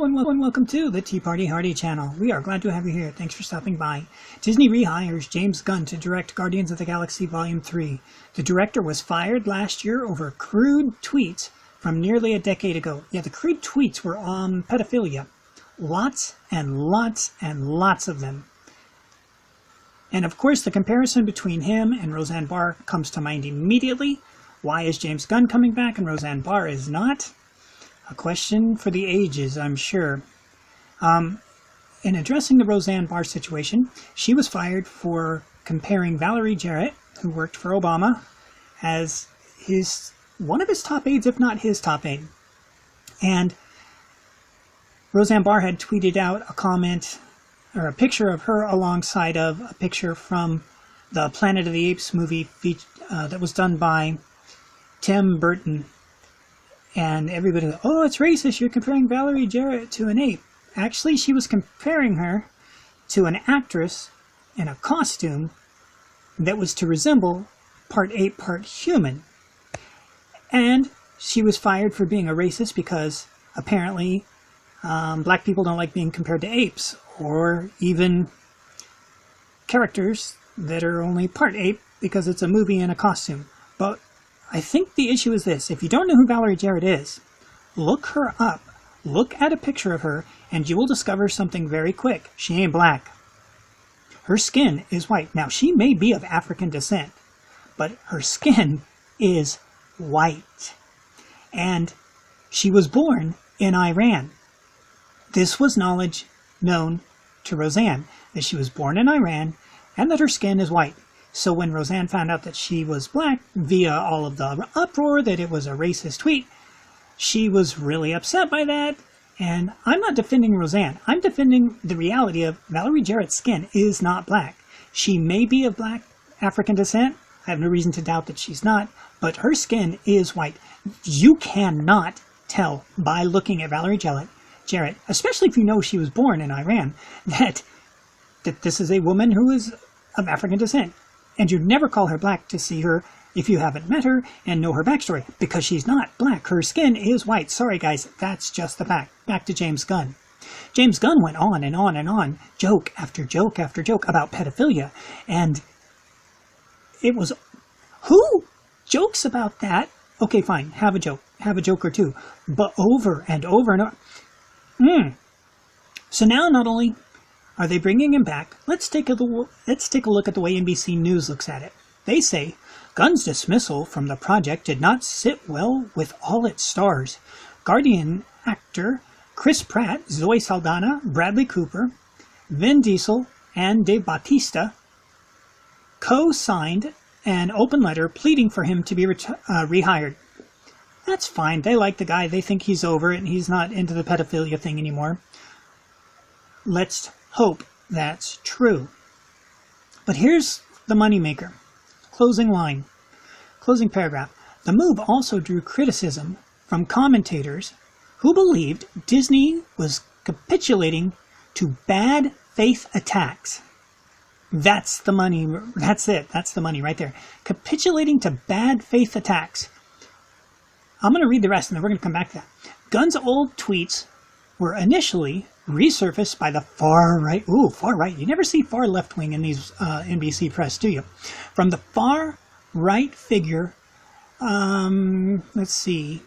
Hello and welcome to the Tea Party Hardy channel. We are glad to have you here. Thanks for stopping by. Disney rehires James Gunn to direct Guardians of the Galaxy Volume 3. The director was fired last year over crude tweets from nearly a decade ago. Yeah, the crude tweets were on pedophilia. Lots and lots and lots of them. And of course, the comparison between him and Roseanne Barr comes to mind immediately. Why is James Gunn coming back and Roseanne Barr is not? A question for the ages, I'm sure. In addressing the Roseanne Barr situation, she was fired for comparing Valerie Jarrett, who worked for Obama, as one of his top aides, if not his top aide. And Roseanne Barr had tweeted out a comment, or a picture of her alongside of a picture from the Planet of the Apes movie that was done by Tim Burton. And everybody goes, oh, it's racist, you're comparing Valerie Jarrett to an ape. Actually, she was comparing her to an actress in a costume that was to resemble part ape, part human. And she was fired for being a racist because apparently black people don't like being compared to apes, or even characters that are only part ape because it's a movie in a costume. But I think the issue is this. If you don't know who Valerie Jarrett is, look her up. Look at a picture of her, and you will discover something very quick. She ain't black. Her skin is white. Now, she may be of African descent, but her skin is white. And she was born in Iran. This was knowledge known to Roseanne, that she was born in Iran and that her skin is white. So when Roseanne found out that she was black via all of the uproar, that it was a racist tweet, she was really upset by that. And I'm not defending Roseanne. I'm defending the reality of Valerie Jarrett's skin is not black. She may be of black African descent. I have no reason to doubt that she's not. But her skin is white. You cannot tell by looking at Valerie Jarrett, especially if you know she was born in Iran, that this is a woman who is of African descent. And you'd never call her black to see her if you haven't met her and know her backstory, because she's not black. Her skin is white. Sorry, guys, that's just the fact. Back to James Gunn. James Gunn went on and on and on, joke after joke after joke about pedophilia. And it was, who jokes about that? Okay, fine, have a joke or two. But over and over and over. So now not only are they bringing him back? Let's take a look at the way NBC News looks at it. They say, Gunn's dismissal from the project did not sit well with all its stars. Guardian actor Chris Pratt, Zoe Saldana, Bradley Cooper, Vin Diesel, and Dave Bautista co-signed an open letter pleading for him to be rehired. That's fine. They like the guy. They think he's over it and he's not into the pedophilia thing anymore. Let's hope that's true. But here's the moneymaker. Closing line. Closing paragraph. The move also drew criticism from commentators who believed Disney was capitulating to bad faith attacks. That's the money. That's it. That's the money right there. Capitulating to bad faith attacks. I'm going to read the rest and then we're going to come back to that. Gunn's old tweets were initially resurfaced by the far right. Ooh, far right. You never see far left wing in these NBC press, do you? From the far right figure, let's see,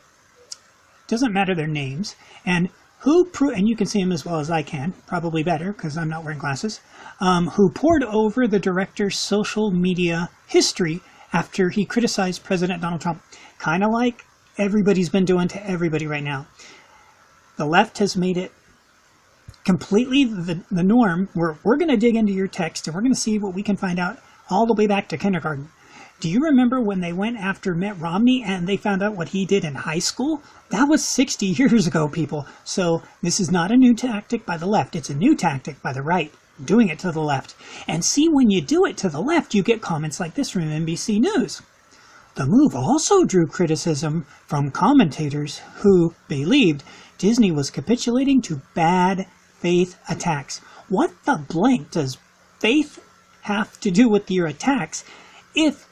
doesn't matter their names, and and you can see them as well as I can, probably better because I'm not wearing glasses, who poured over the director's social media history after he criticized President Donald Trump, kind of like everybody's been doing to everybody right now. The left has made it completely the norm, where we're going to dig into your text and we're going to see what we can find out all the way back to kindergarten. Do you remember when they went after Mitt Romney and they found out what he did in high school? That was 60 years ago, people. So this is not a new tactic by the left. It's a new tactic by the right, doing it to the left. And see, when you do it to the left, you get comments like this from NBC News. The move also drew criticism from commentators who believed Disney was capitulating to bad faith attacks. What the blank does faith have to do with your attacks if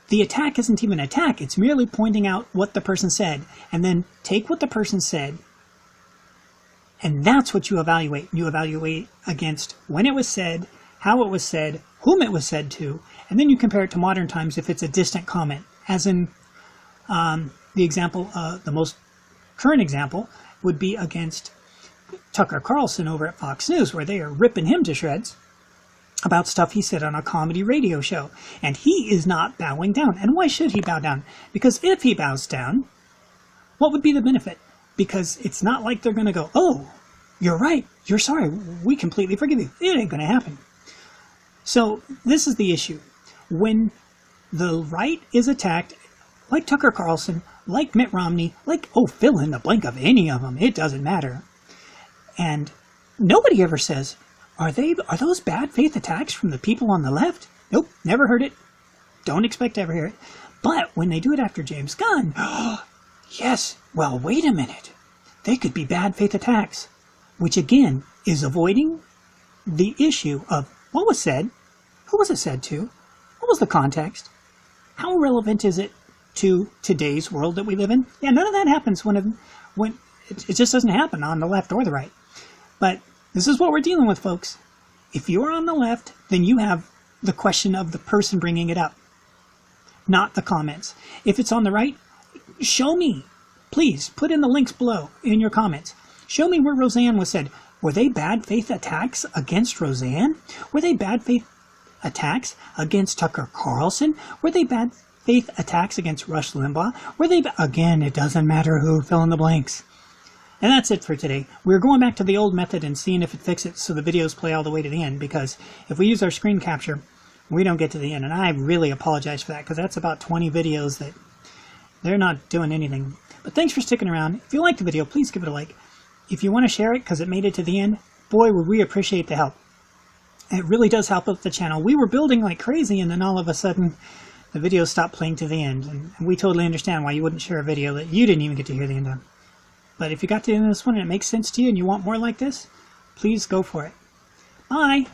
the attack isn't even an attack? It's merely pointing out what the person said, and then take what the person said And that's what you evaluate. You evaluate against when it was said, how it was said, whom it was said to, and then you compare it to modern times if it's a distant comment. As in the example, the most current example would be against Tucker Carlson over at Fox News, where they are ripping him to shreds about stuff he said on a comedy radio show. And he is not bowing down. And why should he bow down? Because if he bows down, what would be the benefit? Because it's not like they're going to go, oh, you're right, you're sorry, we completely forgive you. It ain't going to happen. So this is the issue. When the right is attacked, like Tucker Carlson, like Mitt Romney, like, oh, fill in the blank of any of them, it doesn't matter. And nobody ever says, are those bad faith attacks from the people on the left? Nope, never heard it. Don't expect to ever hear it. But when they do it after James Gunn, yes, well, wait a minute. They could be bad faith attacks, which again is avoiding the issue of what was said, who was it said to, what was the context, how relevant is it to today's world that we live in? Yeah, none of that happens when it just doesn't happen on the left or the right. But this is what we're dealing with, folks. If you're on the left, then you have the question of the person bringing it up, not the comments. If it's on the right, show me. Please put in the links below in your comments. Show me where Roseanne was said. Were they bad faith attacks against Roseanne? Were they bad faith attacks against Tucker Carlson? Were they bad faith attacks against Rush Limbaugh? Were they, again, it doesn't matter who, fill in the blanks. And that's it for today. We're going back to the old method and seeing if it fixes it so the videos play all the way to the end, because if we use our screen capture, we don't get to the end. And I really apologize for that, because that's about 20 videos that they're not doing anything. But thanks for sticking around. If you liked the video, please give it a like. If you want to share it because it made it to the end, boy, would we appreciate the help. It really does help out the channel. We were building like crazy, and then all of a sudden, the videos stopped playing to the end. And we totally understand why you wouldn't share a video that you didn't even get to hear the end of. But if you got to the end of this one and it makes sense to you and you want more like this, please go for it. Bye!